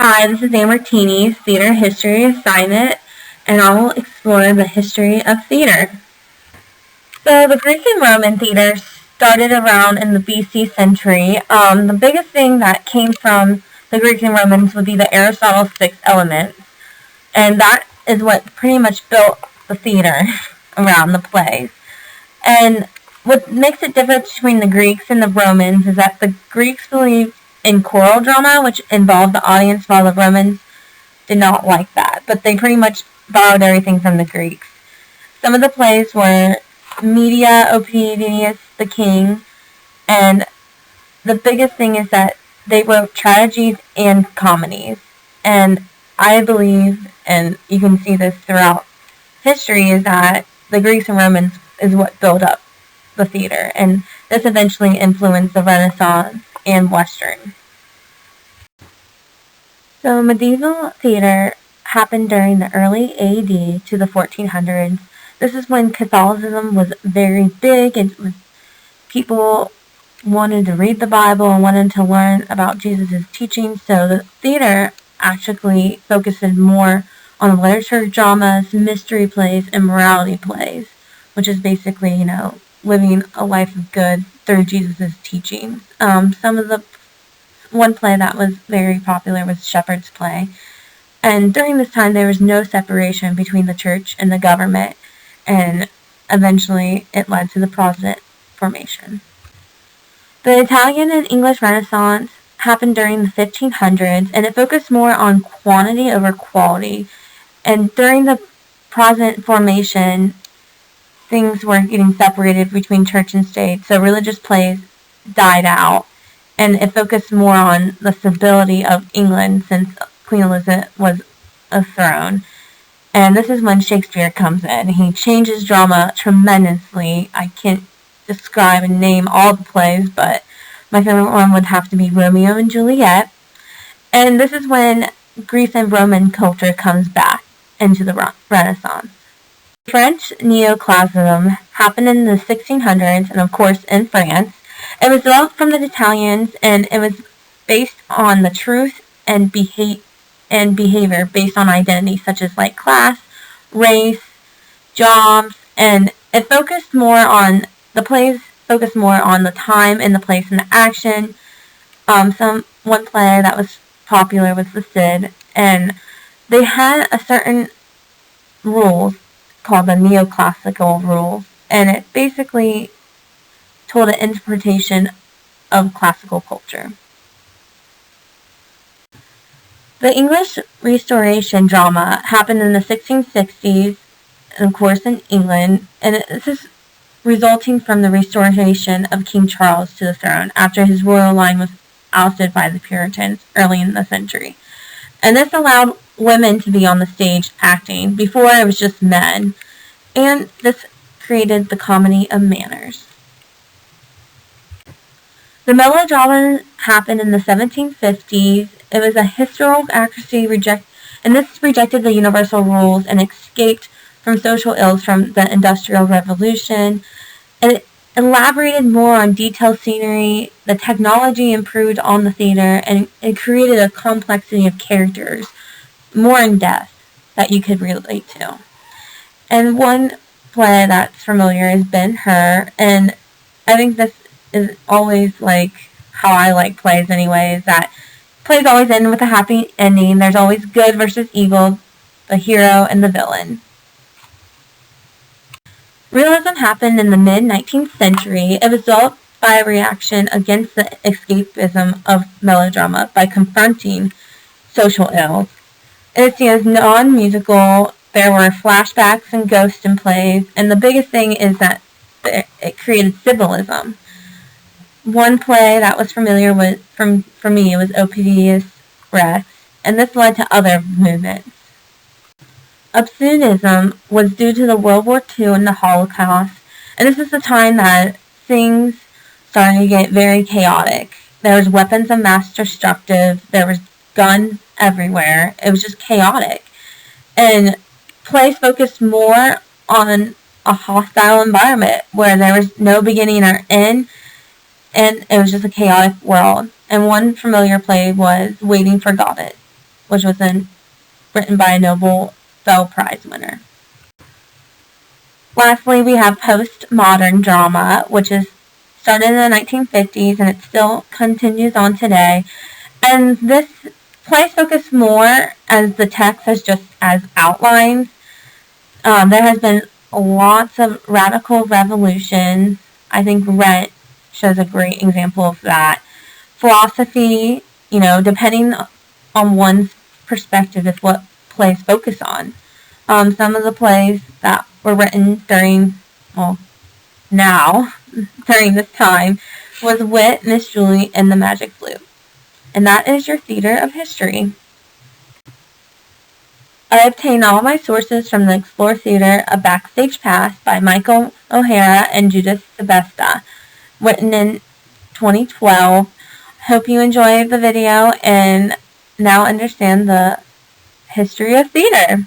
Hi, this is Ann Martini's Theater History assignment, and I will explore the history of theater. So, the Greek and Roman theater started around in the BC century. The biggest thing that came from the Greeks and Romans would be the Aristotle's six elements, and that is what pretty much built the theater around the plays. And what makes it different between the Greeks and the Romans is that the Greeks believed in choral drama, which involved the audience, while the Romans did not like that. But they pretty much borrowed everything from the Greeks. Some of the plays were Medea, Ovidius, the King, and the biggest thing is that they wrote tragedies and comedies. And I believe, and you can see this throughout history, is that the Greeks and Romans is what built up the theater, and this eventually influenced the Renaissance and Western. So medieval theater happened during the early AD to the 1400s. This is when Catholicism was very big, and people wanted to read the Bible and wanted to learn about Jesus' teachings, so the theater actually focuses more on literature, dramas, mystery plays, and morality plays, which is basically, living a life of good through Jesus' teachings. One play that was very popular was Shepherd's Play. And during this time, there was no separation between the church and the government, and eventually it led to the Protestant formation. The Italian and English Renaissance happened during the 1500s, and it focused more on quantity over quality. And during the Protestant formation, things were getting separated between church and state, so religious plays died out, and it focused more on the stability of England since Queen Elizabeth was a throne. And this is when Shakespeare comes in. He changes drama tremendously. I can't describe and name all the plays, but my favorite one would have to be Romeo and Juliet. And this is when Greek and Roman culture comes back into the Renaissance. French neoclassicism happened in the 1600s, and of course in France. It was developed from the Italians, and it was based on the truth and behavior based on identity, such as like class, race, jobs, and it focused more on the plays focused more on the time and the place and the action. One play that was popular was The Cid, and they had a certain rules called the neoclassical rules, and it basically told an interpretation of classical culture. The English Restoration drama happened in the 1660s, and of course in England, and this is resulting from the restoration of King Charles to the throne after his royal line was ousted by the Puritans early in the century. And this allowed women to be on the stage acting. Before it was just men. And this created the comedy of manners. The melodrama happened in the 1750s. It was a historical accuracy and this rejected the universal rules and escaped from social ills from the Industrial Revolution. And it elaborated more on detailed scenery, the technology improved on the theater, and it created a complexity of characters, more in depth, that you could relate to. And one play that's familiar is Ben-Hur, and I think this is always like how I like plays anyway, is that plays always end with a happy ending. There's always good versus evil, the hero and the villain. Realism happened in the mid-19th century. It was developed by a reaction against the escapism of melodrama by confronting social ills. It's non-musical. There were flashbacks and ghosts in plays, and the biggest thing is that it created symbolism. One play that was familiar for me was Ovidius Rex, and this led to other movements. Obscurantism was due to the World War II and the Holocaust, and this is the time that things started to get very chaotic. There was weapons of mass destruction, there was guns everywhere, it was just chaotic. And plays focused more on a hostile environment where there was no beginning or end, and it was just a chaotic world. And one familiar play was Waiting for Godot. which was written by a Nobel Prize winner. Lastly, we have postmodern drama, which is started in the 1950s and it still continues on today. And this plays focus more as the text as outlines. There has been lots of radical revolutions. I think Rent shows a great example of that. Philosophy, depending on one's perspective is what plays focus on. Some of the plays that were written during this time was Wit, Miss Julie, and The Magic Flute. And that is your theater of history. I obtained all my sources from the Explore Theater, A Backstage Pass by Michael O'Hara and Judith Sebesta, written in 2012. Hope you enjoyed the video and now understand the history of theater.